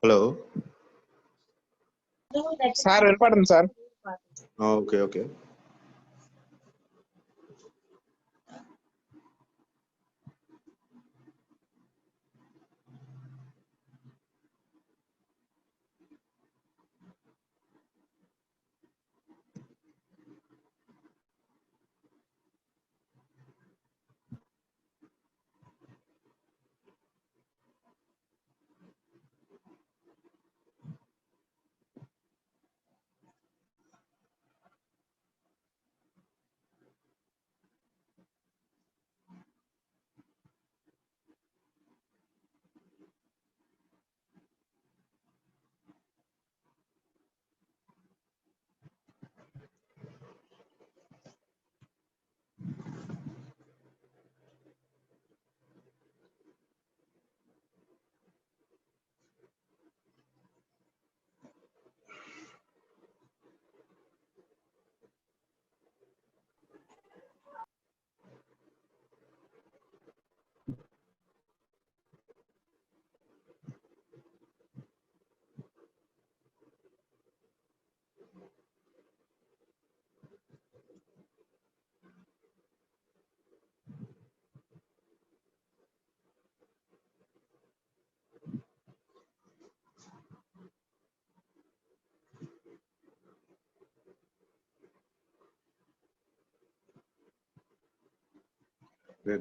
Hello sir వినపడుతుంది sir. Okay okay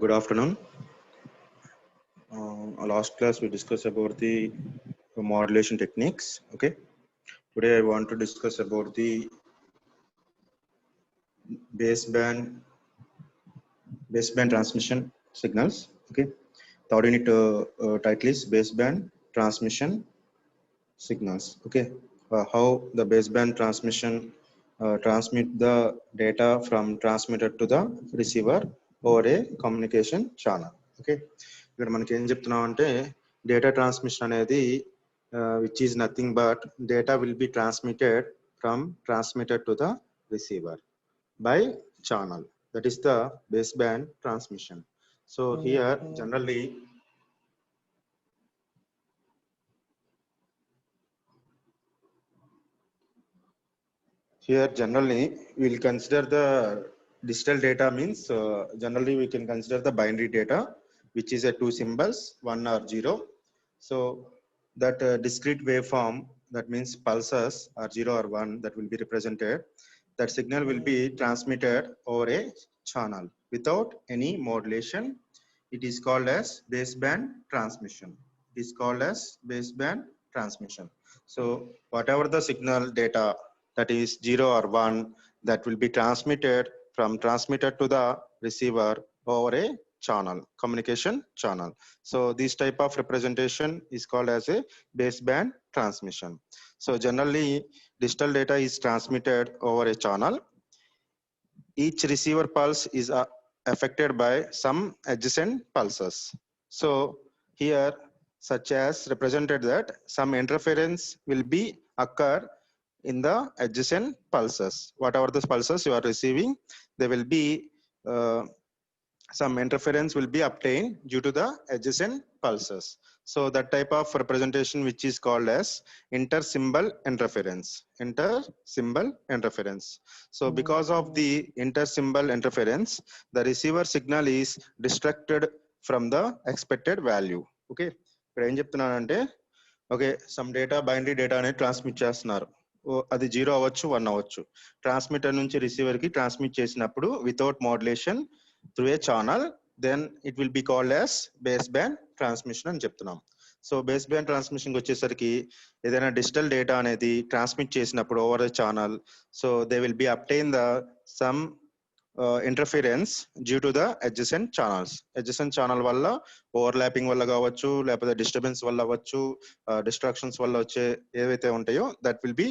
good afternoon. Last class we discussed about the modulation techniques. Okay, today I want to discuss about the baseband transmission signals. Okay, the third unit title is baseband transmission signals. Okay, how the baseband transmission transmit the data from transmitter to the receiver over a communication channel. Okay, ఇక్కడ మనకి ఏం చెప్తున్నాం అంటే data transmission అనేది which is nothing but data will be transmitted from transmitter to the receiver by channel. That is the baseband transmission. So here generally we'll consider the digital data means generally we can consider the binary data which is a two symbols 1 or 0. So that discrete waveform, that means pulses are 0 or 1, that will be represented. That signal will be transmitted over a channel without any modulation. It is called as baseband transmission. It is called as baseband transmission. So whatever the signal data, that is 0 or 1, that will be transmitted from transmitter to the receiver over a channel, communication channel. So this type of representation is called as a baseband transmission. So generally digital data is transmitted over a channel. Each receiver pulse is affected by some adjacent pulses. So here such as represented that some interference will be occur in the adjacent pulses. Whatever the pulses you are receiving, there will be some interference will be obtained due to the adjacent pulses. So that type of representation which is called as inter-symbol interference. Inter-symbol interference. So because of the inter-symbol interference, the receiver signal is distracted from the expected value. Okay. ఇప్పుడు ఏం చెప్తున్నానంటే okay some data binary data అనేది transmit చేస్తున్నారు. అది 0 అవ్వచ్చు 1 అవ్వచ్చు. Transmitter నుంచి receiver కి ట్రాన్స్మిట్ చేసినప్పుడు without modulation through a channel, then it will be called as base band transmission అని చెప్తున్నాం. సో బేస్ బ్యాండ్ ట్రాన్స్మిషన్ వచ్చేసరికి ఏదైనా డిజిటల్ డేటా అనేది ట్రాన్స్మిట్ చేసినప్పుడు over the channel, so they will be obtain the some interference due to the adjacent channels. Adjacent channel వల్ల overlapping వల్ల కావచ్చు, లేకపోతే డిస్టర్బెన్స్ వల్ల అవ్వచ్చు, డిస్ట్రాక్షన్స్ వల్ల వచ్చే ఏవైతే ఉంటాయో that will be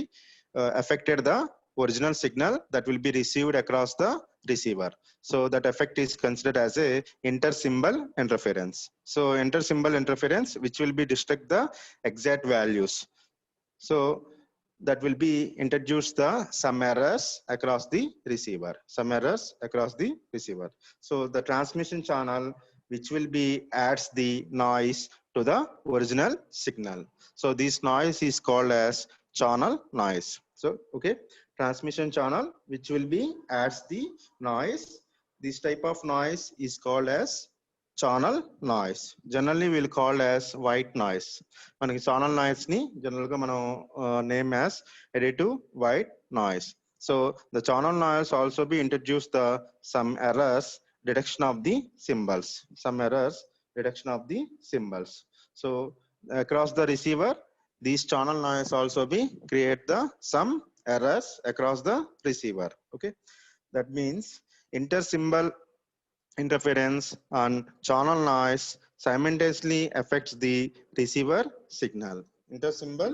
affected the original signal that will be received across the receiver. So that effect is considered as a inter-symbol interference. So inter-symbol interference which will be distract the exact values. So that will be introduce the some errors across the receiver. Some errors across the receiver. So the transmission channel which will be adds the noise to the original signal. So this noise is called as channel noise. So, okay, transmission channel, which will be adds the noise. This type of noise is called as channel noise. Generally, we'll call as white noise. Manaki channel noise ni general ga manam name as additive white noise. So the channel noise also be introduced the some errors detection of the symbols. Some errors detection of the symbols. So across the receiver, these channel noise also be create the some errors across the receiver. Okay, that means inter-symbol interference and channel noise simultaneously affects the receiver signal. Inter-symbol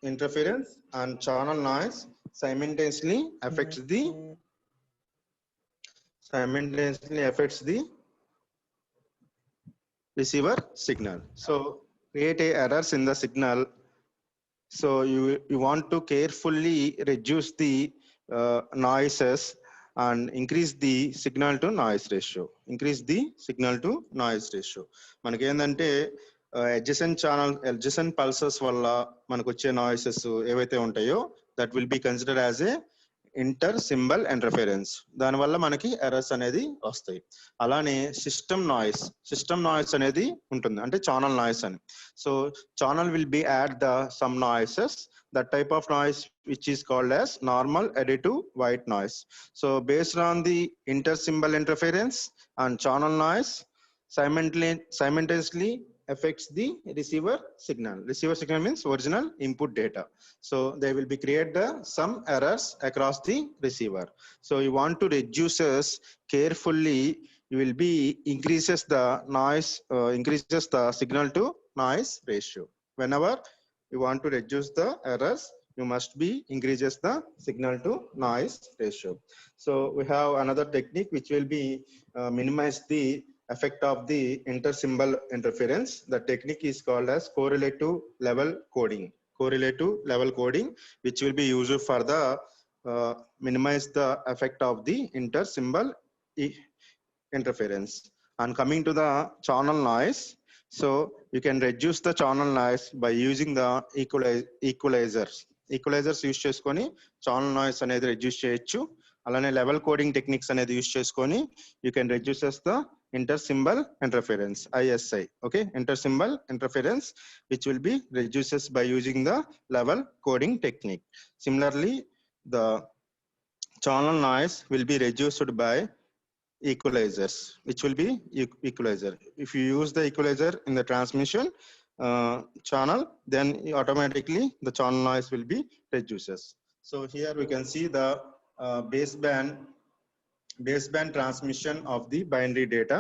interference and channel noise simultaneously affects the receiver signal. So create a errors in the signal. So you want to carefully reduce the noises and increase the signal to noise ratio. Increase the signal to noise ratio. మనకి ఏంటంటే adjacent channel, adjacent pulses వల్ల మనకు వచ్చే noises ఏవైతే ఉంటాయో that will be considered as a inter symbol interference. దానివల్ల మనకి errors అనేది వస్తాయి. అలానే సిస్టమ్ నాయిస్ అనేది ఉంటుంది, అంటే ఛానల్ నాయిస్ అని. So channel will be add the sum noises, that type of noise which is called as normal additive white noise. So based on the inter-symbol interference and channel noise simultaneously affects the receiver signal. Receiver signal means original input data. So they will be create some errors across the receiver. So you want to reduces carefully, you will be increases the noise, increases the signal to noise ratio. Whenever you want to reduce the errors, you must be increases the signal to noise ratio. So we have another technique which will be minimize the effect of the inter-symbol interference. The technique is called as correlative level coding. Correlative level coding, which will be used for the minimize the effect of the inter-symbol interference. And coming to the channel noise, so you can reduce the channel noise by using the equalizers. Equalizers use చేసుకొని channel noise అనేది reduce చేయొచ్చు. అలానే level coding techniques అనేది use చేసుకొని you can reduces the inter-symbol interference, ISI. Okay, inter-symbol interference, which will be reduces by using the level coding technique. Similarly, the channel noise will be reduced by equalizers, which will be equalizer. If you use the equalizer in the transmission channel, then automatically the channel noise will be reduces. So here we can see the baseband transmission of the binary data.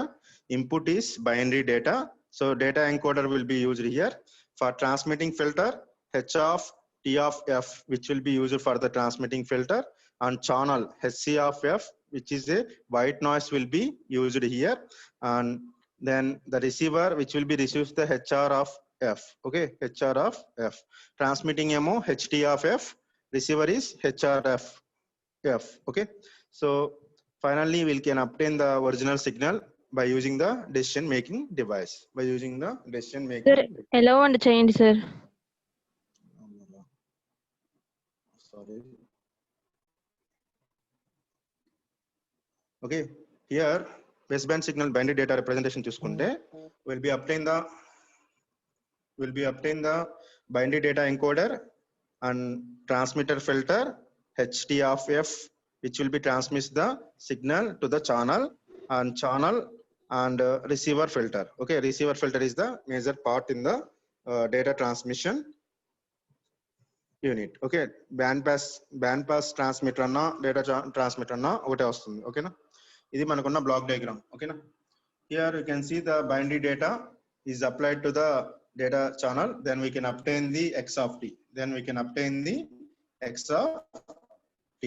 Input is binary data, so data encoder will be used here. For transmitting filter, H of T of F, which will be used for the transmitting filter, and channel HC of F, which is a white noise, will be used here. And then the receiver, which will be receives the HR of F. Okay, HR of F. Transmitting MO HT of F, receiver is HRF F. Okay, so finally we can obtain the original signal by using the decision making device. By using the decision making. Sir, allow and change, sir. Sorry. Okay, here baseband signal binary data representation chuskunte will be obtain the binary data encoder and transmitter filter HT of F, which will be transmits the signal to the channel and receiver filter. Okay, receiver filter is the major part in the data transmission unit. Okay, band pass transmitter anna data transmitter anna okate vastundi. Okay na, idi manakunna block diagram. Okay na, here you can see the binary data is applied to the data channel, then we can obtain the x of t, then we can obtain the x of t.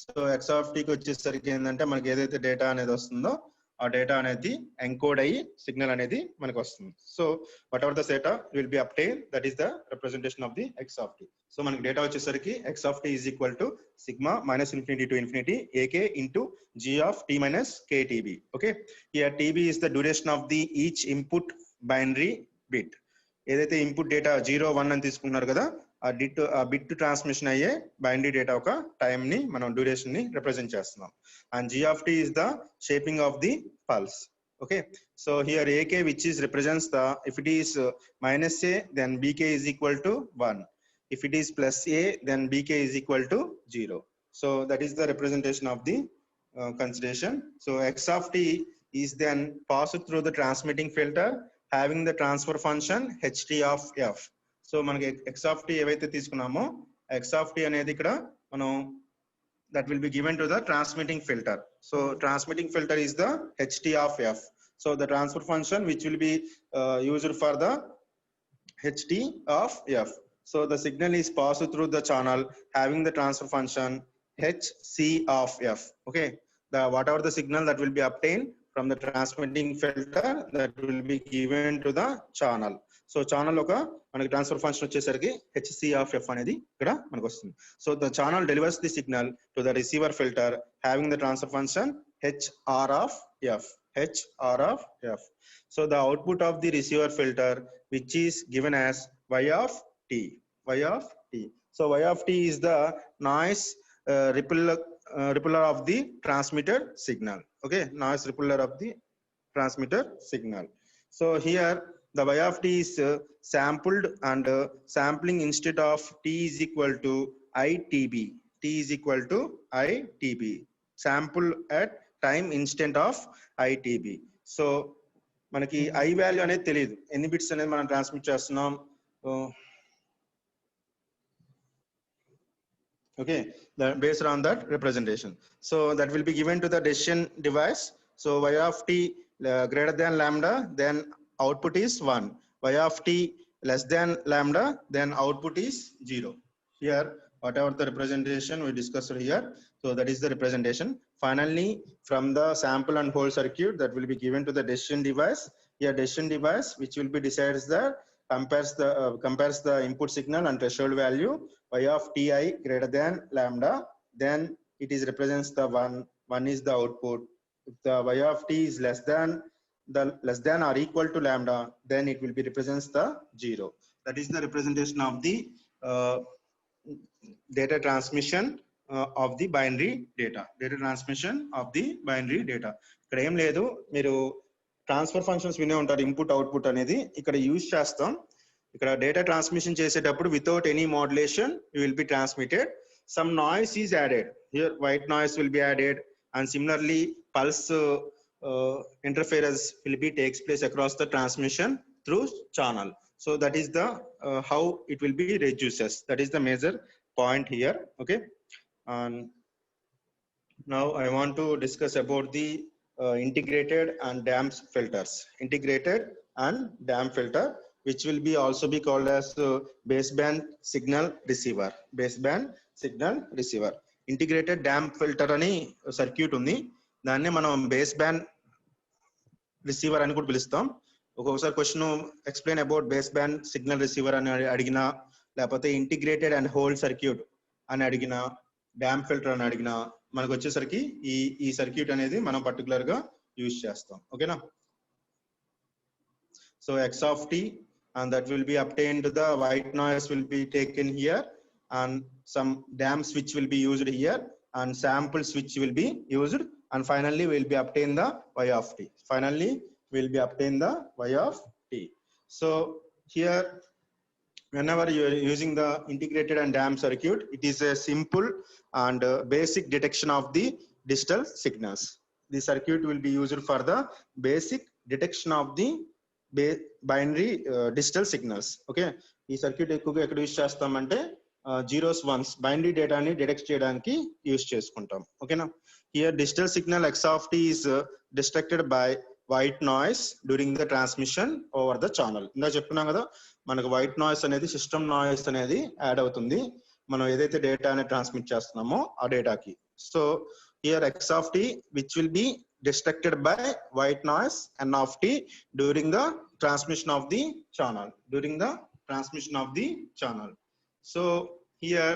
So X of టీకి వచ్చేసరికి ఏంటంటే మనకి ఏదైతే data అనేది వస్తుందో ఆ data అనేది ఎంకోడ్ అయ్యి సిగ్నల్ అనేది మనకు వస్తుంది. So whatever the data will be obtain, that is the representation of the x of t. So మనకి డేటా వచ్చేసరికి x of t is equal to sigma minus infinity to infinity a k into g of t minus k t b. Okay, here t b is the duration of the each input binary bit. ఏదైతే input data 0 1 అని తీసుకున్నారు కదా, ఆ bit transmission అయ్యే binary data ఒక time ని మనం duration ని రిప్రజెంట్ చేస్తున్నాం. And g of t is the shaping of the pulse. Okay, so here ak which is represents the, if it is minus a then bk is equal to 1, if it is plus a then bk is equal to 0. So that is the representation of the consideration. So x of t is then passed through the transmitting filter having the transfer function ht of f. So మనకి x of t ఏవైతే తీసుకున్నామో x of t అనేది ఇక్కడ మనం that will be given to the transmitting filter. So transmitting filter is the ht of f. So the transfer function which will be used for the ht of f. So the signal is passed through the channel having the transfer function hc of f. Okay, the whatever the signal that will be obtained from the transmitting filter that will be given to the channel. So channel oka manaki transfer function vachesariki hc of f anedi ikkada manaku vastundi. So the channel delivers the signal to the receiver filter having the transfer function hr of f, hr of f. So the output of the receiver filter which is given as y of t, y of t. So y of t is the noise rippler of the transmitted signal. Okay, noise rippler of the transmitter signal. So here the y of t is sampled, and sampling instead of t is equal to itb, t is equal to itb, sample at time instant of itb. So మనకి i value అనేది తెలియదు, ఎన్ని bits అనేది మనం transmit చేస్తున్నాం. Okay, based on that representation. So that will be given to the decision device. So y of t greater than lambda, then output is 1. Y of t less than lambda, then output is 0. Here whatever the representation we discussed here, so that is the representation. Finally from the sample and hold circuit that will be given to the decision device. Here decision device which will be decides that compares the input signal and threshold value y of ti greater than lambda, then it is represents the 1 is the output. If the y of t is less than or equal to lambda, then it will be represents the 0. That is the representation of the data transmission of the binary data, data transmission of the binary data. ఇక్కడ ఏం లేదు, మీరు transfer functions వినే ఉంటారు, input output అనేది ఇక్కడ use చేస్తాం. ఇక్కడ డేటా ట్రాన్స్మిషన్ చేసేటప్పుడు without any modulation you will be transmitted. Some noise is added here, white noise will be added, and similarly pulse interference will be takes place across the transmission through channel. So that is the how it will be reduces. That is the major point here. Okay, and now I want to discuss about the integrated and damped filters. Integrated and damped filter, which will be also be called as baseband signal receiver. Baseband signal receiver. Integrated damp filter అని circuit ఉంది, దాన్ని మనం base band receiver అని కూడా పిలుస్తాం. ఒక్కొక్కసారి question explain about base band signal receiver అని అడిగినా, లేకపోతే ఇంటిగ్రేటెడ్ అండ్ హోల్డ్ సర్క్యూట్ అని అడిగినా, డ్యాంప్ ఫిల్టర్ అని అడిగినా, మనకు వచ్చేసరికి ఈ సర్క్యూట్ అనేది మనం పర్టికులర్ గా యూజ్ చేస్తాం. ఓకేనా? So x of t and that will be obtained, the white noise will be taken here, and some damp switch will be used here, and sample switch will be used, and finally we will be obtain the y of t. Finally we will be obtain the y of t. So here whenever you are using the integrated and damped circuit, it is a simple and basic detection of the digital signals. The circuit will be used for the basic detection of the binary digital signals. Okay, ఈ circuit ఎక్కువగా ఎక్కడ use చేస్తామంటే zeros once binary డేటాని detect చేయడానికి use చేసుకుంటాం. ఓకేనా? Here digital signal x of t is distracted by white noise during the transmission over the channel. ఇందా చెప్తున్నాం కదా, మనకు వైట్ నాయిస్ అనేది సిస్టమ్ నాయిస్ అనేది యాడ్ అవుతుంది మనం ఏదైతే డేటా అనేది ట్రాన్స్మిట్ చేస్తున్నామో ఆ డేటాకి. So here x of t which will be distracted by white noise n of t during the transmission of the channel, during the transmission of the channel. So here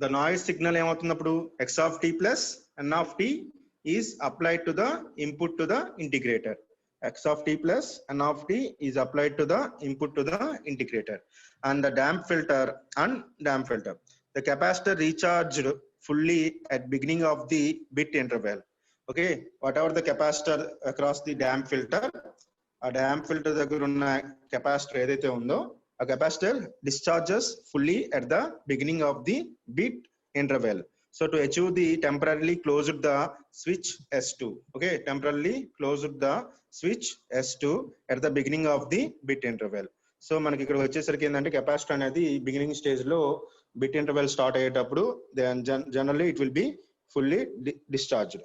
the noise signal ఏమవుతున్నప్పుడు x of t plus n of t is applied to the input to the integrator. x of t plus n of t is applied to the input to the integrator, and the damp filter and damp filter. The capacitor recharged fully at beginning of the bit interval. Okay, whatever the capacitor across the damp filter, a damp filter దగ్గర ఉన్న capacitor ఏదైతే ఉందో a capacitor discharges fully at the beginning of the bit interval. So to achieve the temporarily closed the switch S2. Okay, temporarily closed the switch S2 at the beginning of the bit interval. So మనకి ఇక్కడ వచ్చేసరికి ఏంటంటే capacitor అనేది beginning stage లో bit interval start అయ్యేటప్పుడు then generally it will be fully discharged.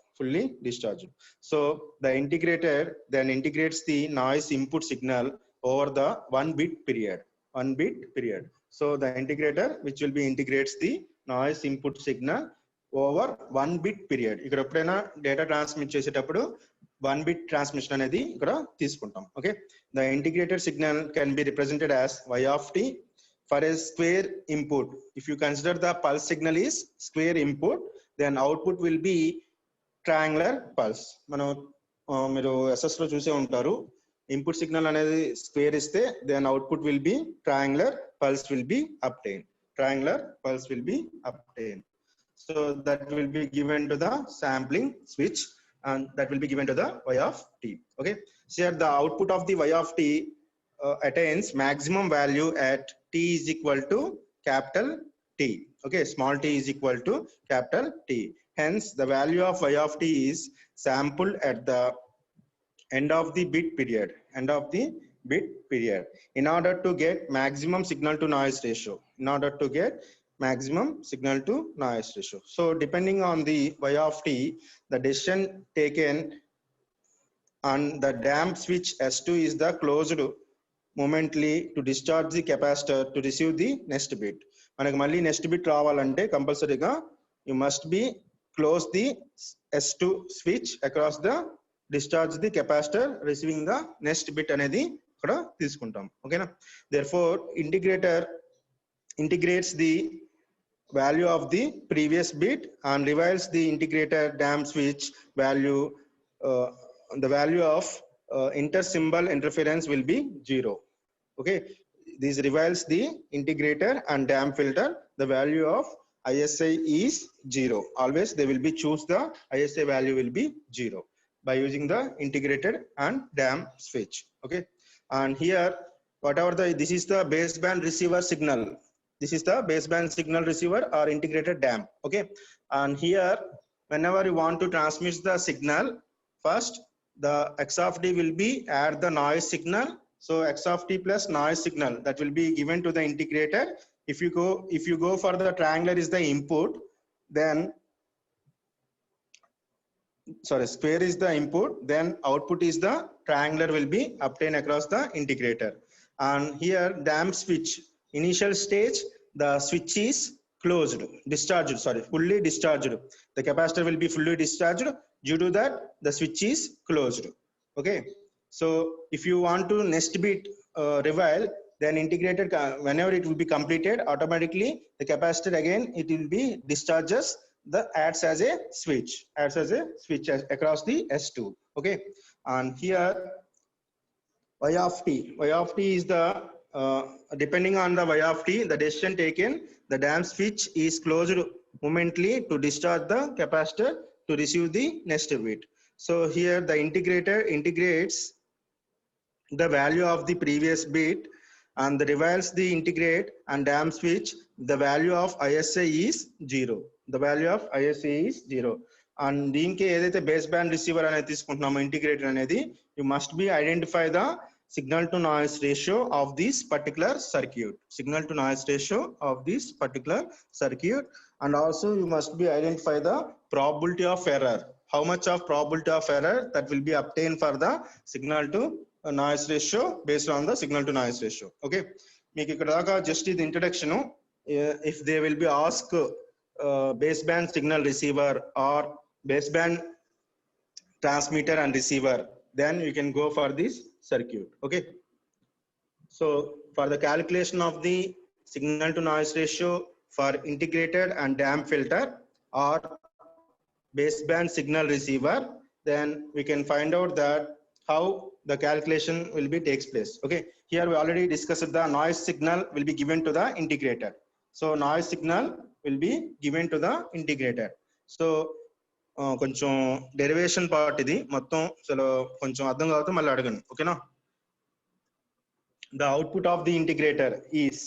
So the integrator then integrates the noise input signal over the 1 bit period. So the integrator which will be integrates the noise input signal over 1 bit period. ఇక్కడ ఎప్పుడైనా data transmit చేసేటప్పుడు 1 bit transmission అనేది ఇక్కడ తీసుకుంటాం. Okay, the integrated signal can be represented as y of t for a square input. If you consider the pulse signal is square input, then output will be triangular pulse. మనం మీరు SS లో చూసే ఉంటారు, input signal అనేది square ఇస్తే then output will be triangular pulse will be obtained. So that will be given to the sampling switch, and that will be given to the y of t. Okay, so here the output of the y of t attains maximum value at t is equal to capital T. Okay, small t is equal to capital T. Hence the value of y of t is sampled at the end of the bit period, in order to get maximum signal to noise ratio. So depending on the y of t, the decision taken on the damp switch S2 is the closed momently to discharge the capacitor to receive the next bit. మనకి మళ్ళీ next bit రావాలంటే కంపల్సరీగా you must be close the S2 switch across the discharge the capacitor receiving the next bit అనేది ఇక్కడ తీసుకుంటాం. ఓకేనా, therefore integrator integrates the value of the previous bit and reveals the integrator damp switch value. The value of inter-symbol interference will be 0. Okay, this reveals the integrator and damp filter. The value of ISI is 0. Always they will be choose the ISI value will be 0 by using the integrated and damp switch. Okay, and here whatever this is the baseband receiver signal. This is the baseband signal receiver or integrated damp. Okay, and here whenever you want to transmit the signal, first the x of t will be add the noise signal. So x of t plus noise signal that will be given to the integrator. If you go for the triangular is the input, then square is the input, then output is the triangular will be obtained across the integrator. And here damp switch initial stage, the switch is fully discharged. The capacitor will be fully discharged. Due to that, the switch is closed. Okay, so if you want to next bit reveal, then integrated whenever it will be completed, automatically the capacitor again it will be discharges the acts as a switch across the S2. Okay, and here y of t is the depending on the y of t, the decision taken, the damp switch is closed momently to discharge the capacitor to receive the next bit. So here the integrator integrates the value of the previous bit and the reveals the integrate and damp switch. The value of ISI is 0. And దీనికి ఏదైతే base band receiver అనేది తీసుకుంటున్నామో integrator అనేది, you must be identify the signal to noise ratio of this particular circuit, and also you must be identify the probability of error. How much of probability of error that will be obtained for the signal to noise ratio based on the signal to noise ratio. Okay, మీకు ఇక్కడ దాకా just ఇది introduction. If they will be asked baseband signal receiver or baseband transmitter and receiver, then you can go for this circuit. Okay, so for the calculation of the signal to noise ratio for integrated and damp filter or baseband signal receiver, then we can find out that how the calculation will be takes place. Okay, here we already discussed the noise signal will be given to the integrator. So noise signal will be given to the integrator. So కొంచెం derivation part ఇది మొత్తం అసలు కొంచెం అర్థం కాకపోతే మళ్ళీ అడగండి, ఓకేనా? The output of the integrator is,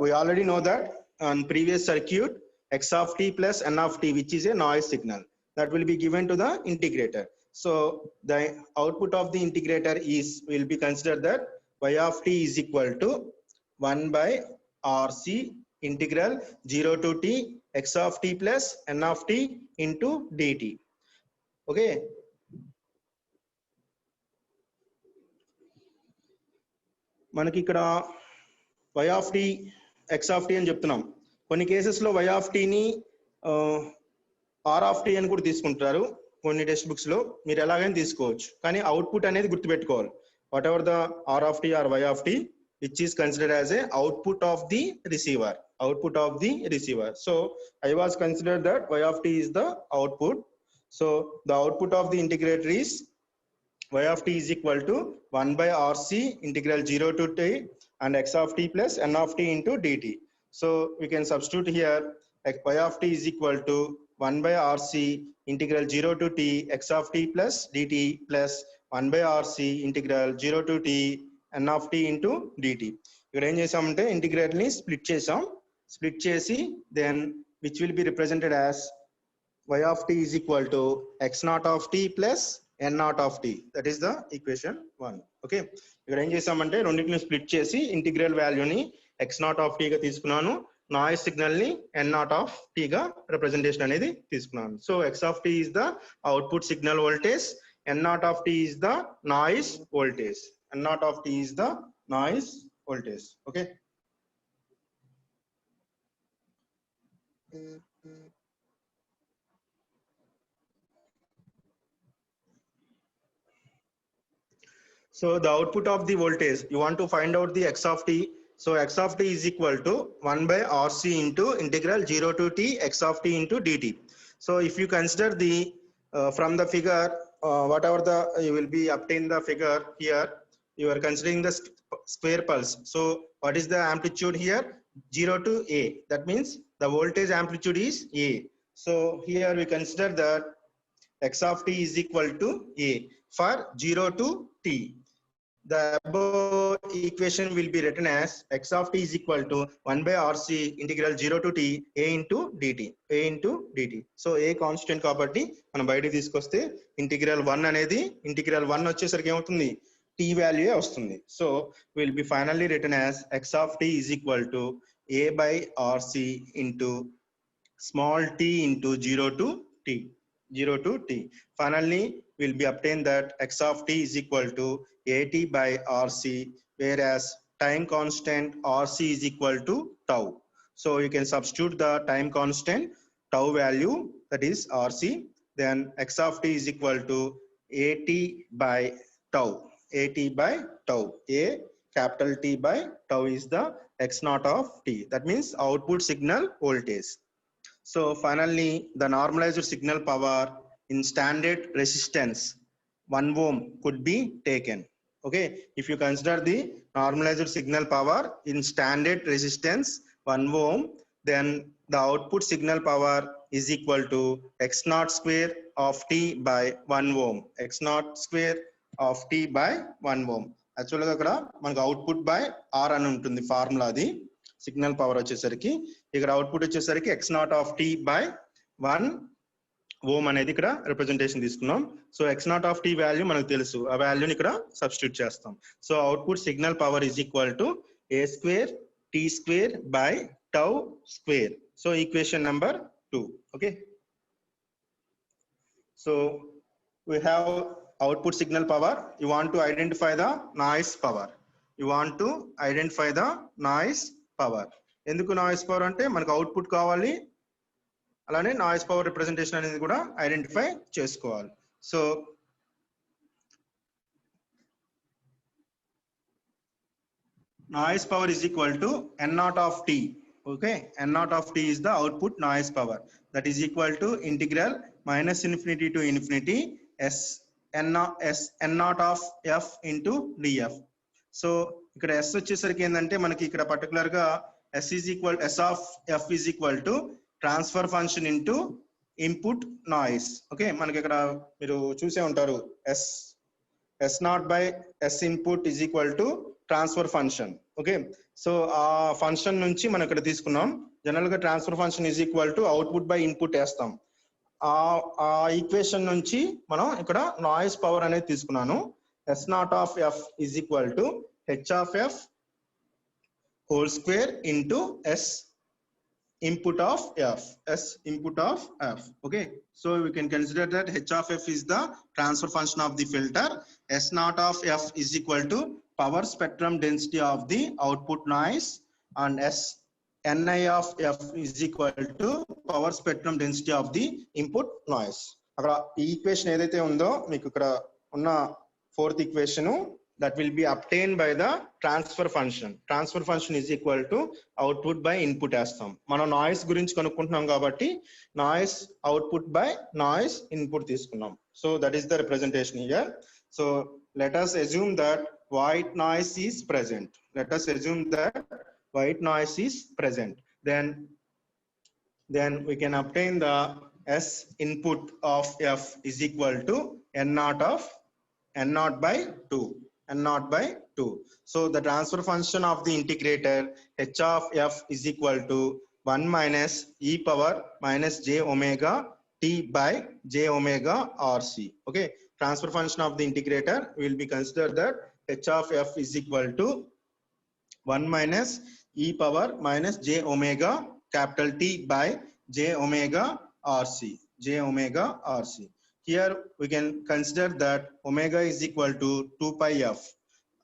we already know that on previous circuit, x of t plus n of t, which is a noise signal, that will be given to the integrator. So the output of the integrator is, will be considered that y of t is equal to 1 by RC integral 0 to t x of t plus n of t into dt. Okay. మనకి ఇక్కడ y of t x of t అని చెప్తున్నాం. కొన్ని కేసెస్లో y of t ని r of t అని కూడా తీసుకుంటారు కొన్ని టెక్స్ట్ బుక్స్ లో. మీరు ఎలాగైనా తీసుకోవచ్చు, కానీ అవుట్పుట్ అనేది గుర్తుపెట్టుకోవాలి. What ever the r of t or y of t which is considered as a output of the receiver, output of the receiver. So I was considered that y of t is the output. So the output of the integrator is y of t is equal to 1 by RC integral 0 to t and x of t plus n of t into dt. So we can substitute here y of t is equal to 1 by RC integral 0 to t x of t plus dt plus 1 by RC integral 0 to t n of t into dt. ఇక్కడ ఏం చేసామంటే integrator ని split చేసాం. Split చేసి then which will be represented as y of t is equal to x naught of t plus n naught of t. That is the equation 1. Okay, ఇక్కడ ఏం చేసామంటే రెండింటిని స్ప్లిట్ చేసి ఇంటిగ్రల్ వాల్యూని x naught of t గా తీసుకున్నాను, noise signal ని n naught of t గా రిప్రజెంటేషన్ అనేది తీసుకున్నాను. So x of t is the output signal voltage, n naught of t is the noise voltage, n naught of t is the noise voltage. Okay. So the output of the voltage, you want to find out the x of t. So x of t is equal to 1 by RC into integral 0 to t x of t into dt. So if you consider the from the figure, whatever the you will be obtain the figure here, you are considering the square pulse. So what is the amplitude here? 0 to a. That means the voltage amplitude is a. So here we consider that x of t is equal to a for 0 to t. The above equation will be written as x of t is equal to 1 by RC integral 0 to t a into dt, a into dt. So a constant కాబట్టి మనం బయట తీసుకొస్తే integral 1 అనేది integral 1 వచ్చేసరికి ఏమవుతుంది, t value వస్తుంది. So will be finally written as x of t is equal to a by RC into small t into 0 to t, 0 to t. Finally will be obtained that x of t is equal to at by RC, whereas time constant RC is equal to tau. So you can substitute the time constant tau value, that is RC, then x of t is equal to at by tau, at by tau. A capital T by tau is the x naught of t, that means output signal voltage. So finally the normalized signal power in standard resistance 1 ohm could be taken. Okay, if you consider the normalized signal power in standard resistance 1 ohm, then the output signal power is equal to x naught square of t by 1 ohm, x naught square of t by 1 ohm. Actually అక్కడ మనకు output by are అని ఉంటుంది formula, అది signal power వచ్చేసరికి. ఇక్కడ output వచ్చేసరికి x naught of t by 1 ohm అనేది ఇక్కడ రిప్రజెంటేషన్ తీసుకున్నాం. So x naught of t value మనకు తెలుసు, ఆ వాల్యూని ఇక్కడ సబ్స్టిట్యూట్ చేస్తాం. So output signal power is equal to a square t square by tau square. So equation number 2. Okay, so we have output signal power. You want to identify the noise power, you want to identify the noise power. ఎందుకు noise power అంటే మనకు output కావాలి, అలానే noise power representation అనేది కూడా identify చేసుకోవాలి. So noise power is equal to n naught of t. Okay, n naught of t is the output noise power, that is equal to integral minus infinity to infinity s n naught of f into df. So ఇక్కడ s వచ్చేసరికి ఏంటంటే మనకి ఇక్కడ particular గా s of f is equal to transfer function into input noise. Okay, మనకి ఇక్కడ మీరు చూసే ఉంటారు s naught by s input is equal to transfer function. Okay, so ఆ ఫంక్షన్ నుంచి మనం ఇక్కడ తీసుకున్నాం. జనరల్ గా transfer function is equal to output by input వేస్తాం. ఆ ఈక్వేషన్ నుంచి మనం ఇక్కడ నాయిస్ పవర్ అనేది తీసుకున్నాను. s naught of f is equal to h of f whole square into s input of f. Okay, so we can consider that h of f is the transfer function of the filter. S naught of f is equal to power spectrum density of the output noise, and ni of f is equal to power spectrum density of the input noise. అక్కడ ఈ equation ఏదైతే ఉందో మీకు ఇక్కడ ఉన్న fourth equation, that will be obtained by the transfer function. Transfer function is equal to output by input వేస్తాం. మనం noise గురించి కనుక్కుంటున్నాం కాబట్టి noise output by noise input తీసుకున్నాం. So that is the representation here. So let us assume that white noise is present. Then we can obtain the s input of f is equal to n naught by 2. So the transfer function of the integrator h of f is equal to 1 minus e power minus j omega t by j omega rc. Okay, transfer function of the integrator will be considered that h of f is equal to 1 minus e power minus j omega capital T by j omega rc. Here we can consider that omega is equal to 2 pi f.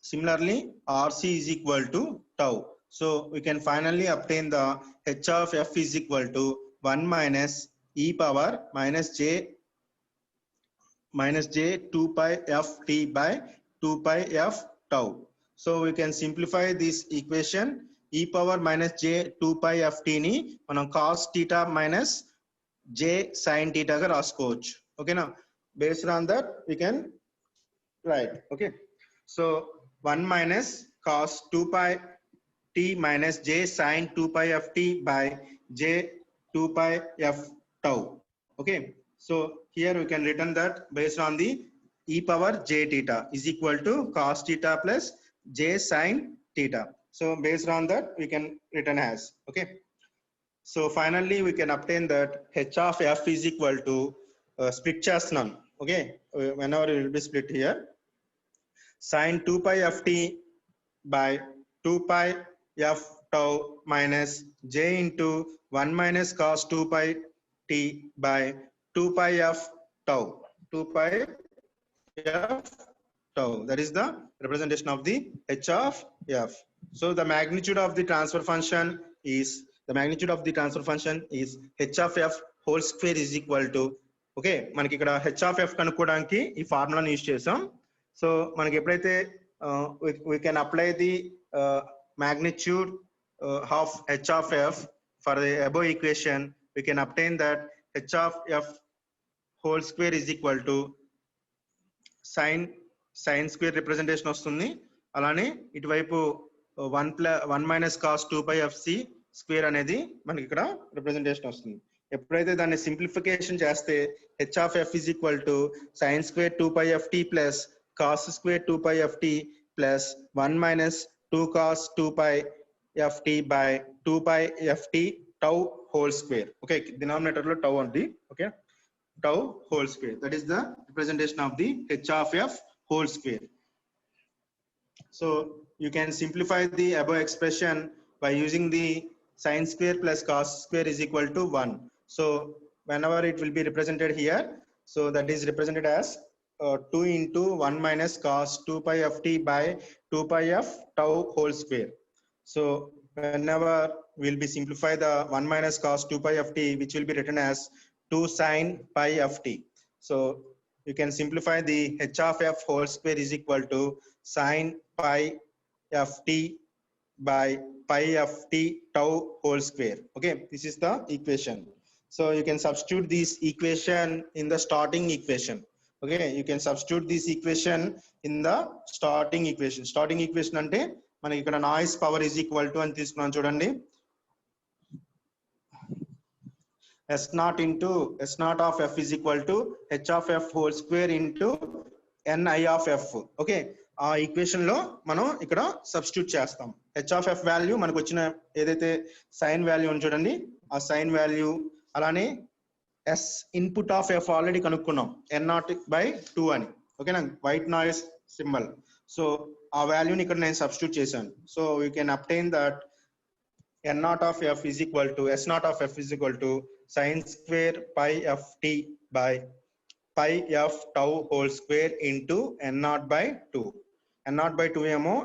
Similarly, rc is equal to tau. So we can finally obtain the h of f is equal to 1 minus e power minus j 2 pi f t by 2 pi f tau. So we can simplify this equation. E power minus j 2 pi f t ni manam cos theta minus j sin theta ga raskochu. Okay na, based on that we can write. Okay, so 1 minus cos 2 pi t minus j sin 2 pi f t by j 2 pi f tau. Okay, so here we can written that based on the e power j theta is equal to cos theta plus j sin theta. So based on that we can written as. Okay, so finally we can obtain that h of f is equal to split chestnut. Okay, whenever it will be split here, sin 2 pi f t by 2 pi f tau minus j into 1 minus cos 2 pi t by 2 pi f tau. That is the representation of the h of f. So the magnitude of the transfer function is h of f whole square is equal to. Okay, మనకి ఇక్కడ h of f కనుక్కోవడానికి ఈ ఫార్ములాని use చేసాం. So మనకి ఎప్పుడైతే we can apply the magnitude of h of f for the above equation, we can obtain that h of f whole square is equal to sin square representation వస్తుంది. అలానే ఇటువైపు 1 minus cos 2 pi f c square అనేది మనకి ఇక్కడ representation వస్తుంది. ఎప్పుడైతే దాన్ని simplification చేస్తే h of f is equal to sin square 2 pi f t plus cos square 2 pi f t plus 1 minus 2 cos 2 pi f t by 2 pi f t tau whole square. Okay, denominator lo tau undi. Okay, tau whole square, that is the representation of the h of f whole square. So you can simplify the above expression by using the sin square plus cos square is equal to 1. So whenever it will be represented here, so that is represented as 2 into 1 minus cos 2 pi f t by 2 pi f tau whole square. So whenever we'll be simplify the 1 minus cos 2 pi f t, which will be written as 2 sin pi f t. So you can simplify the h of f whole square is equal to sin pi f t by pi f t tau whole square. Okay, this is the equation. So you can substitute this equation in the starting equation. Okay, you can substitute this equation in the starting equation. Starting equation అంటే మనకి ఇక్కడ noise power is equal to అని తీసుకున్నాం చూడండి. S naught into S naught of f is equal to h of f whole square into ni of f. Okay, ఆ equation లో మనం ఇక్కడ సబ్స్టిట్యూట్ చేస్తాం. h of f వాల్యూ మనకు వచ్చిన ఏదైతే సైన్ వాల్యూ ఉంది చూడండి, ఆ సైన్ వాల్యూ, అలానే s input of f already కనుక్కున్నాం n0/2 అని. ఓకేనా, వైట్ నాయిస్ సింబల్. సో ఆ వాల్యూని ఇక్కడ నేను సబ్స్టిట్యూట్ చేశాను. So you can obtain that n0 of f is equal to s0 of f is equal to sin square pi f t by pi f tau whole square into n0/2. n0/2 ఏమో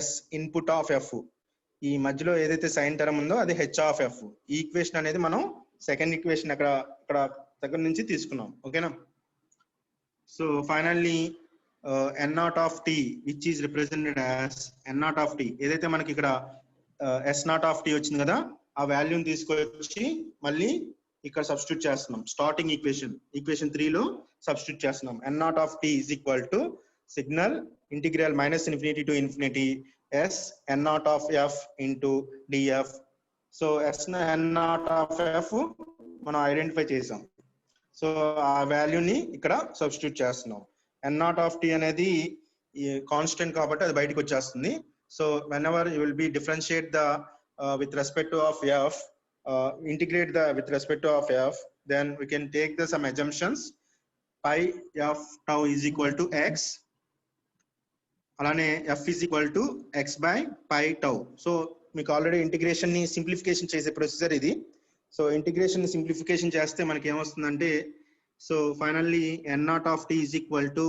s input of f, ఈ మధ్యలో ఏదైతే sign term ఉందో అది h of f. ఈ equation అనేది మనం second equation ఇక్కడ దగ్గర నుంచి తీసుకున్నాం. ఓకేనా, so finally n0 of t which is represented as n0 of t, ఏదైతే మనకి ఇక్కడ s0 of t వచ్చింది కదా, ఆ వాల్యూని తీసుకొచ్చి మళ్ళీ ఇక్కడ సబ్స్టిట్యూట్ చేస్తున్నాం. స్టార్టింగ్ ఈక్వేషన్ 3 లో సబ్స్టిట్యూట్ చేస్తున్నాం. n0 of t is equal to signal integral -∞ to ∞ s n0 of f into df. So n0 of f మనం ఐడెంటిఫై చేసాం. సో ఆ వాల్యూని ఇక్కడ సబ్స్టిట్యూట్ చేస్తున్నాం. n0 of t అనేది కాన్స్టెంట్ కాబట్టి అది బయటకు వచ్చేస్తుంది. So whenever you will be differentiate the with respect to of f, integrate the with respect to of f, then we can take the some assumptions. Pi f tau is equal to x, alane f is equal to x by pi tau. So మీకు already integration ని simplification చేసే procedure ఇది. So integration ని simplification చేస్తే మనకి ఏమొస్తుందంటే, so finally n0 of t is equal to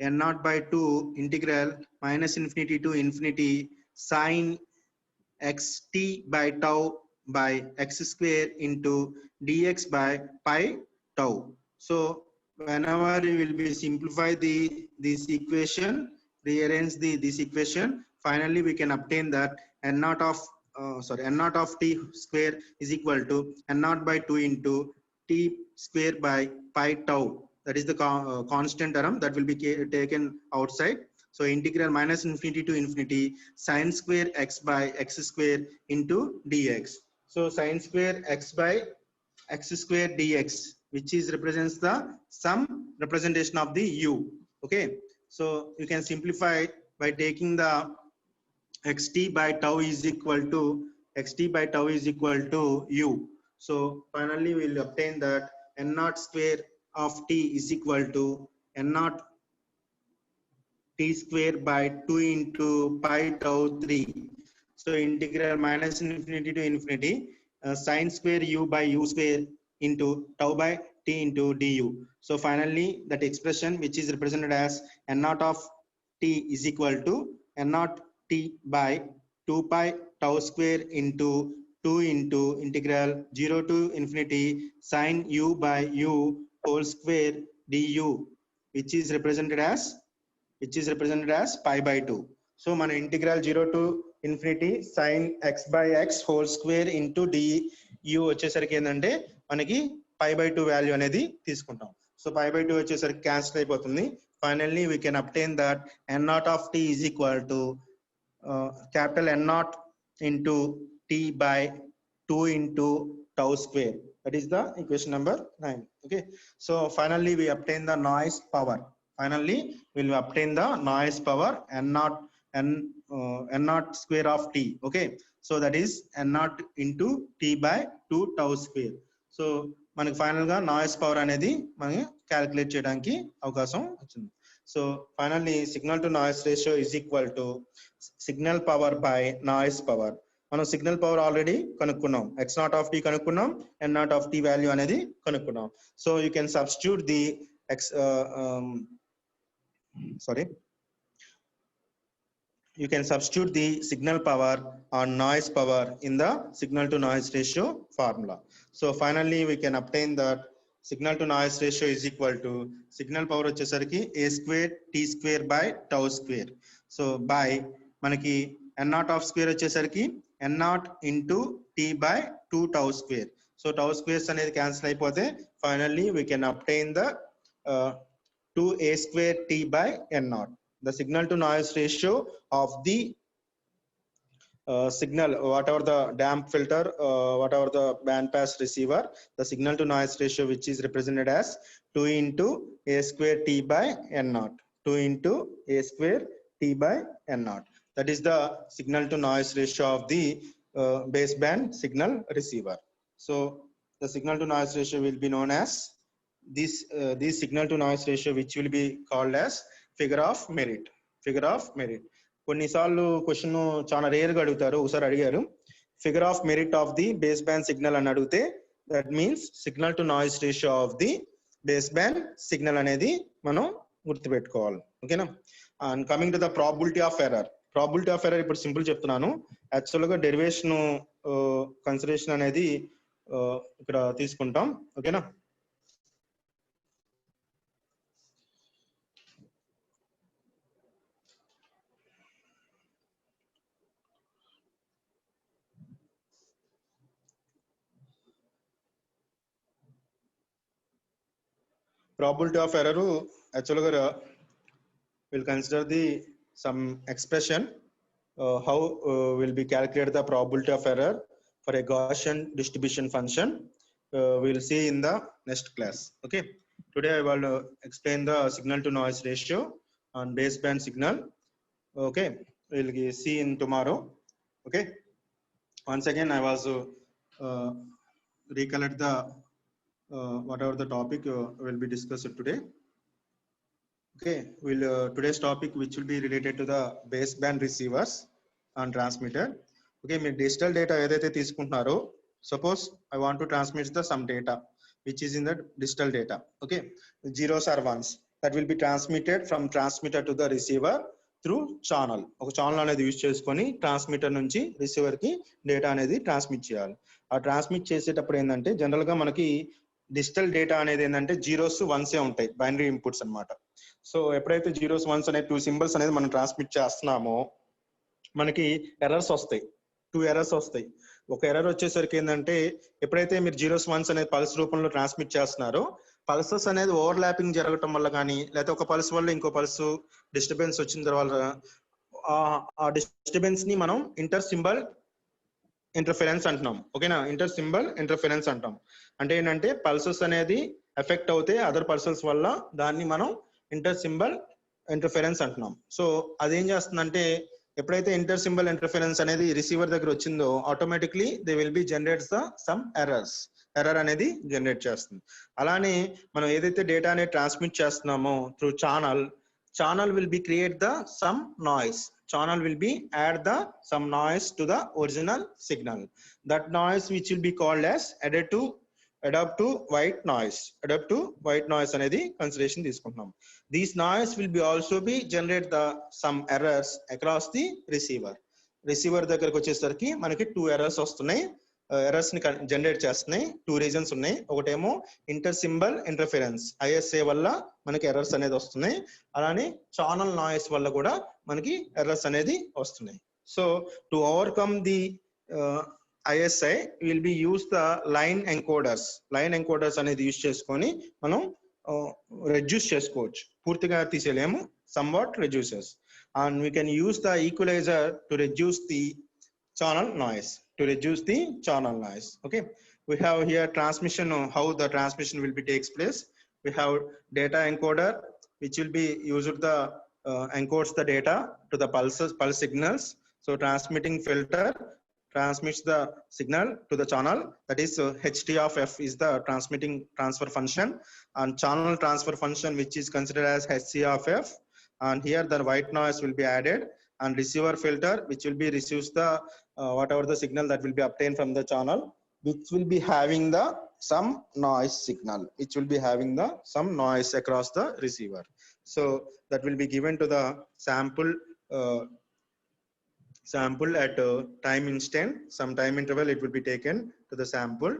n0/2 integral -∞ to ∞ sin xt by tau by x square into dx by pi tau. So whenever you will be simplify this equation, rearrange this equation, finally we can obtain that n0 of t square is equal to n0/2 into t square by pi tau. That is the constant term that will be taken outside. So integral -∞ to ∞ sin square x by x square into dx. So sin square x by x square dx, which is represents the some representation of the u. Okay, so you can simplify by taking the xt by tau is equal to u. So finally we will obtain that n0 square of t is equal to n0 t square by 2 into pi tau 3. So integral -∞ to ∞ sin square u by u square into tau by t into du. So finally that expression which is represented as n0 of t is equal to n0 t by 2 pi tau square into 2 into integral 0 to ∞ sin u by u whole square du, which is represented as pi by 2. So మన integral 0 to ∞ sin x by x whole square into du వచ్చేసరికి ఏంటంటే మనకి pi by 2 value అనేది తీసుకుంటాం. So pi by 2 వచ్చేసరికి cancel అయిపోతుంది. Finally we can obtain that n0 of t is equal to capital N0 into t by 2 into tau square. That is the equation number 9. Okay, so finally we obtain the noise power. Finally we will obtain the noise power n0 square of t. Okay, so that is n0 into t by 2 tau square. So మనకి final గా noise power అనేది మనం calculate చేయడానికి అవకాశం వచ్చింది. So finally signal to noise ratio is equal to signal power by noise power. మనం signal power already కనుక్కున్నాం, x0 of t కనుక్కున్నాం, n0 of t వాల్యూ అనేది కనుక్కున్నాం. So you can substitute the you can substitute the signal power or noise power in the signal to noise ratio formula. So finally we can obtain that signal to noise ratio is equal to signal power వచ్చేసరికి a square t square by tau square. So by మనకి n0 of square వచ్చేసరికి n0 into t by 2 tau square. So tau squares అనేది cancel అయిపోతే finally we can obtain the to a square t by n naught. The signal to noise ratio of the signal, whatever the damp filter, whatever the band pass receiver, the signal to noise ratio which is represented as 2 into a square t by n naught. 2 into a square t by n naught. That is the signal to noise ratio of the baseband signal receiver. So the signal to noise ratio will be known as this signal to noise ratio, which will be called as figure of merit. Figure of merit. కొన్నిసార్లు question చాలా rare గా అడుగుతారు. ఒకసారి అడిగారు figure of merit of the base band signal అని అడిగితే that means signal to noise ratio of the base band signal అనేది మనం గుర్తుపెట్టుకోవాలి. ఓకేనా? And coming to the probability of error. Probability of error ఇప్పుడు సింపుల్ చెప్తున్నాను. యాక్చువల్ గా derivation consideration అనేది ఇక్కడ తీసుకుంటాం. ఓకేనా? Probability of error actually will consider the some expression how will be calculated the probability of error for a Gaussian distribution function. We will see in the next class. Okay, today I will explain the signal to noise ratio on baseband signal. Okay, we will see in tomorrow. Okay, once again I was recollect the whatever the topic will be discussed today. Okay, we'll today's topic which will be related to the baseband receivers and transmitter. Okay, me digital data edaithe teeskuntunnaro, suppose I want to transmit the some data which is in the digital data. Okay, zeros or ones that will be transmitted from transmitter to the receiver through channel. ఒక channel అనేది use చేసుకొని transmitter నుంచి receiver కి data అనేది transmit చేయాలి. ఆ transmit చేసేటప్పుడు ఏంటంటే జనరల్ గా మనకి డిజిటల్ డేటా అనేది ఏంటంటే జీరోస్ వన్సే ఉంటాయి, బైనరీ ఇన్పుట్స్ అన్నమాట. సో ఎప్పుడైతే జీరోస్ వన్స్ అనే 2 సింబల్స్ అనేది మనం ట్రాన్స్మిట్ చేస్తున్నామో మనకి ఎర్రర్స్ వస్తాయి. 2 ఎర్రర్స్ వస్తాయి. ఒక ఎర్రర్ వచ్చేసరికి ఏంటంటే ఎప్పుడైతే మీరు జీరోస్ వన్స్ అనేది పల్స్ రూపంలో ట్రాన్స్మిట్ చేస్తున్నారో పల్సెస్ అనేది ఓవర్ ల్యాపింగ్ జరగటం వల్ల కానీ లేకపోతే ఒక పల్స్ వల్ల ఇంకో పల్స్ డిస్టర్బెన్స్ వచ్చిన తర్వాత ఆ డిస్టర్బెన్స్ ని మనం ఇంటర్ సింబల్ ఇంటర్ఫరెన్స్ అంటున్నాం. ఓకేనా? ఇంటర్ సింబల్ ఇంటర్ఫరెన్స్ అంటాం. అంటే ఏంటంటే పల్సెస్ అనేది ఎఫెక్ట్ అవుతే అదర్ పల్సెస్ వల్ల దాన్ని మనం ఇంటర్ సింబల్ ఇంటర్ఫరెన్స్ అంటున్నాం. సో అదేం చేస్తుందంటే ఎప్పుడైతే ఇంటర్ సింబల్ ఇంటర్ఫరెన్స్ అనేది రిసీవర్ దగ్గర వచ్చిందో automatically they will B generates the sum errors. Error అనేది జనరేట్ చేస్తుంది. అలానే మనం ఏదైతే డేటా అనేది ట్రాన్స్మిట్ చేస్తున్నామో through channel will be create the sum noise. Channel will be add the some noise to the original signal. That noise which will be called as adapt to white noise. Adapt to white noise అనేది consideration తీసుకుంటున్నాం. These noise will be also be generate the some errors across the receiver. Receiver దగ్గరకు వచ్చేసరికి మనకి 2 errors వస్తున్నాయి. Errors ని generate చేస్తున్నాయి. 2 reasons ఉన్నాయి. ఒకటేమో ఇంటర్ సింబల్ ఇంటర్ఫరెన్స్ ISA వల్ల మనకి ఎర్రర్స్ అనేది వస్తున్నాయి. అలానే ఛానల్ నాయిస్ వల్ల కూడా మనకి ఎర్రర్స్ అనేది వస్తున్నాయి. So to overcome the ISI will be use the line encoders. Line encoders అనేది యూస్ చేసుకొని మనం రెడ్యూస్ చేసుకోవచ్చు. పూర్తిగా తీసేయలేము, somewhat reduces, and we can use the equalizer to reduce the channel noise. Okay, we have here transmission, how the transmission will be takes place. We have data encoder which will be used the encodes the data to the pulse signals. So transmitting filter transmits the signal to the channel, that is HT of F is the transmitting transfer function, and channel transfer function which is considered as HC of F, and here the white noise will be added, and receiver filter which will be receives the whatever the signal that will be obtained from the channel, which will be having the some noise signal, which will be having the some noise across the receiver. So that will be given to the sample at time instant, some time interval it will be taken to the sample,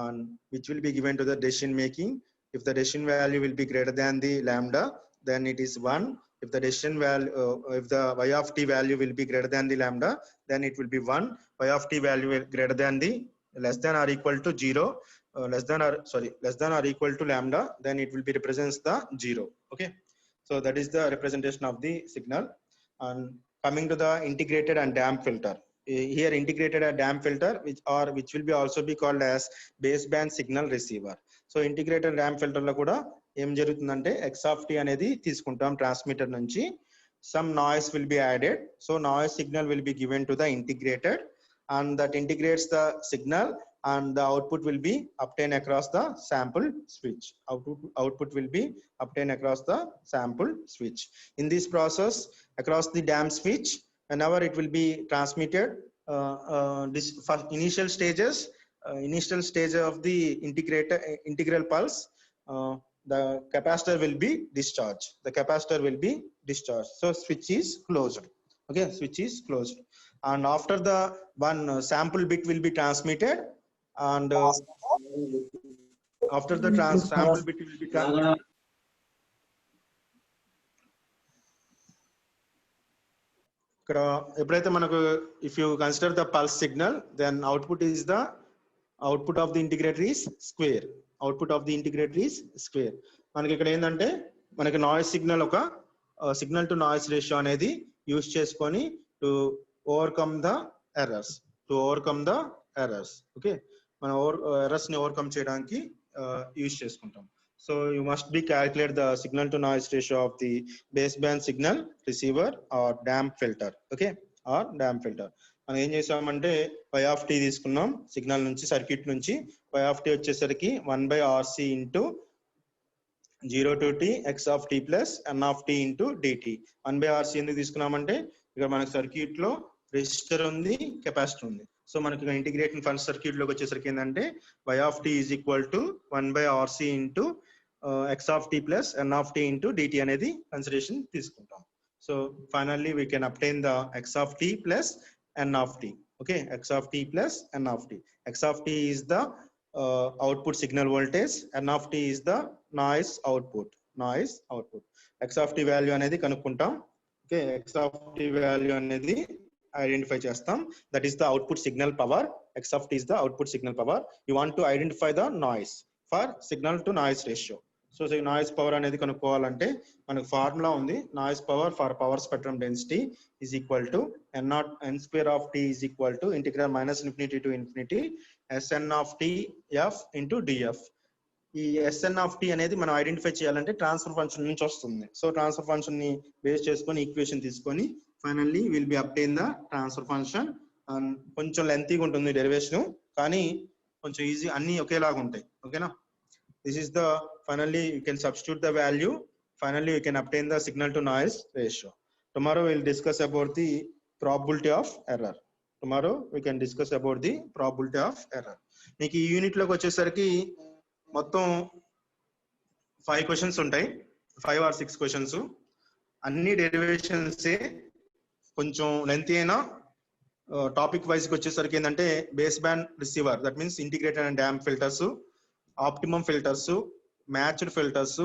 and which will be given to the decision making. If the decision value will be greater than the lambda, then it is 1. If the decision value, if the y of t value will be greater than the lambda, then it will be 1. Y of t value greater than the less than or equal to 0, less than or equal to lambda, then it will be represents the 0. Okay, so that is the representation of the signal. And coming to the integrated and damped filter, here integrated and damped filter which will be also be called as baseband signal receiver. So integrated damped filter లో కూడా ఏం జరుగుతుందంటే x of t అనేది తీసుకుంటాం transmitter నుంచి, some noise will be added, so noise signal will be given to the integrated, and that integrates the signal, and the output will be obtained across the sample switch. Output will be obtained across the sample switch. In this process, across the damp switch, whenever it will be transmitted, this first initial stage of the integral pulse, the capacitor will be discharged. So switch is closed. Okay, switch is closed, and after the one sample bit will be transmitted, and after the sample bit will be transmitted. If you consider the pulse signal, then output of the integrator is square. మనకి ఇక్కడ ఏంటంటే మనకి noise signal ఒక signal to noise ratio అనేది use చేసుకొని to overcome the errors. Okay, మనం errors ని overcome చేయడానికి యూజ్ చేసుకుంటాం. So you must be calculate the signal to noise ratio of the baseband signal receiver or damped filter. Okay, or damped filter. మనం ఏం చేసామంటే y of t తీసుకున్నాం signal నుంచి, circuit నుంచి. y of t వచ్చేసరికి 1/RC into 0 to t x of t plus n of t into dt. 1/RC ఎందుకు తీసుకున్నామంటే ఇక్కడ మనకి సర్క్యూట్ లో రెసిస్టర్ ఉంది, కెపాసిటర్ ఉంది. సో మనకి ఇంటిగ్రేటింగ్ ఫస్ట్ సర్క్యూట్ లోకి వచ్చేసరికి ఏంటంటే y of t is equal to 1/RC into x of t plus n of t into dt అనేది కన్సిడరేషన్ తీసుకుంటాం. So finally we can obtain the x of t plus n of t. Okay, x of t plus n of t. X of t is the output signal voltage, n of t is the noise output. X of t value అనేది కనుక్కుంటాం. Okay, x of t value అనేది identify చేస్తాం. That is the output signal power. X of t is the output signal power. You want to identify the noise for signal to noise ratio. So noise power అనేది కనుక్కోవాలంటే మనకు formula ఉంది. Noise power for power spectrum density is equal to n square of t is equal to integral minus infinity to infinity Sn of t f into df. ఈ Sn of t అనేది మనం identify చేయాలంటే transfer function నుంచి వస్తుంది. So transfer function ని base చేసుకొని equation తీసుకొని finally will be obtain the transfer function. And కొంచెం లెంతీగా ఉంటుంది డెరివేషన్, కానీ కొంచెం ఈజీ, అన్ని ఒకేలాగా ఉంటాయి. ఓకేనా, this is the finally you can substitute the value, finally you can obtain the signal to noise ratio. Tomorrow we will discuss about the probability of error. మీకు ఈ యూనిట్ లోకి వచ్చేసరికి మొత్తం 5 క్వశ్చన్స్ ఉంటాయి, 5 or 6 క్వశ్చన్స్. అన్ని derivations కొంచెం lengthy అయినా topic wise కి వచ్చేసరికి ఏంటంటే baseband receiver, that means integrated and dump filters, optimum filters, matched filters,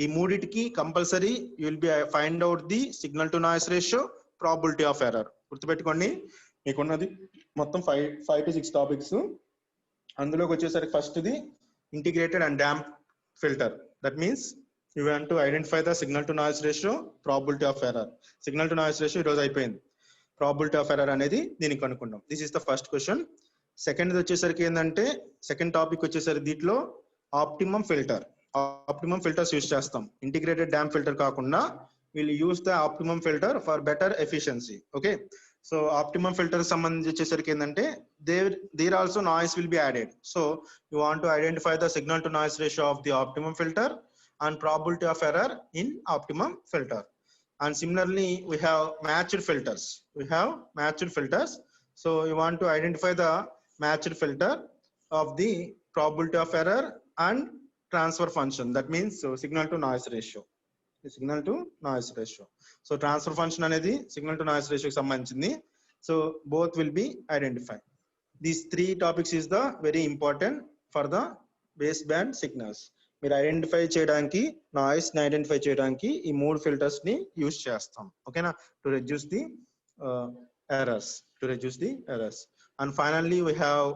ఈ మూడిటికి compulsory you will be find out the signal to noise ratio, probability of error. గుర్తుపెట్టుకోండి, మీకున్నది మొత్తం 5 to 6 టాపిక్స్. అందులోకి వచ్చేసరికి first the integrated and dump filter. That means you want to identify the signal to noise ratio, probability of error. Signal to noise ratio ఈరోజు అయిపోయింది, probability of error అనేది దీనికి కనుక్కుంటాం. This is the first question. Second వచ్చేసరికి ఏంటంటే second topic వచ్చేసరికి దీంట్లో optimum filters use చేస్తాం. ఇంటిగ్రేటెడ్ డాంప్ ఫిల్టర్ కాకుండా వీళ్ళు use the optimum filter for better efficiency. Okay, so optimum filter సంబంధించి వచ్చేసరికి ఏంటంటే there also noise will be added. So you want to identify the signal to noise ratio of the optimum filter and probability of error in optimum filter. And similarly we have matched filters. So you want to identify the matched filter of the probability of error and transfer function. That means so signal to noise ratio. So transfer function అనేది signal to noise ratio కి సంబంధించింది. So both will be identified. These 3 topics is the very important for the baseband signals. మీరు identify చేయడానికి, noise ని identify చేయడానికి ఈ 3 filters ని use చేస్తాం. ఓకేనా, to reduce the errors. And finally we have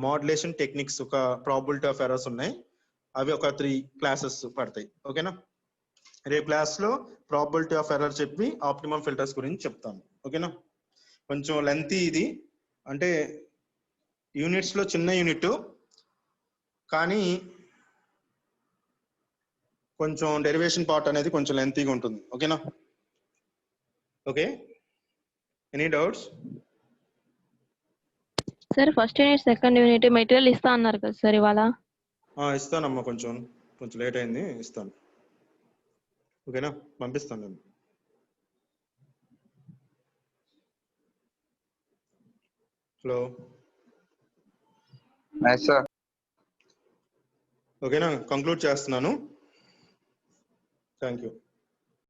modulation techniques. ఒక ప్రాబిలిటీ ఆఫ్ ఎర్రర్స్ ఉన్నాయి. అవి ఒక 3 క్లాసెస్ పడతాయి. ఓకేనా? రేపు క్లాస్లో ప్రాబబిలిటీ ఆఫ్ ఎర్రర్ చెప్పి ఆప్టిమమ్ ఫిల్టర్స్ గురించి చెప్తాను. ఓకేనా? కొంచెం లెంతీ ఇది, అంటే యూనిట్స్లో చిన్న యూనిట్ కానీ కొంచెం డెరివేషన్ పార్ట్ అనేది కొంచెం లెంతీగా ఉంటుంది. ఓకేనా? Okay, any doubts? Sir first unit second unit material ఇస్తా అన్నారు కదా సార్ ఇవాళ? ఇస్తానమ్మా, కొంచెం లేట్ అయింది, ఇస్తాను. ఓకేనా? పంపిస్తాను నేను. హలో, ఓకేనా? కంక్లూడ్ చేస్తున్నాను. Thank you.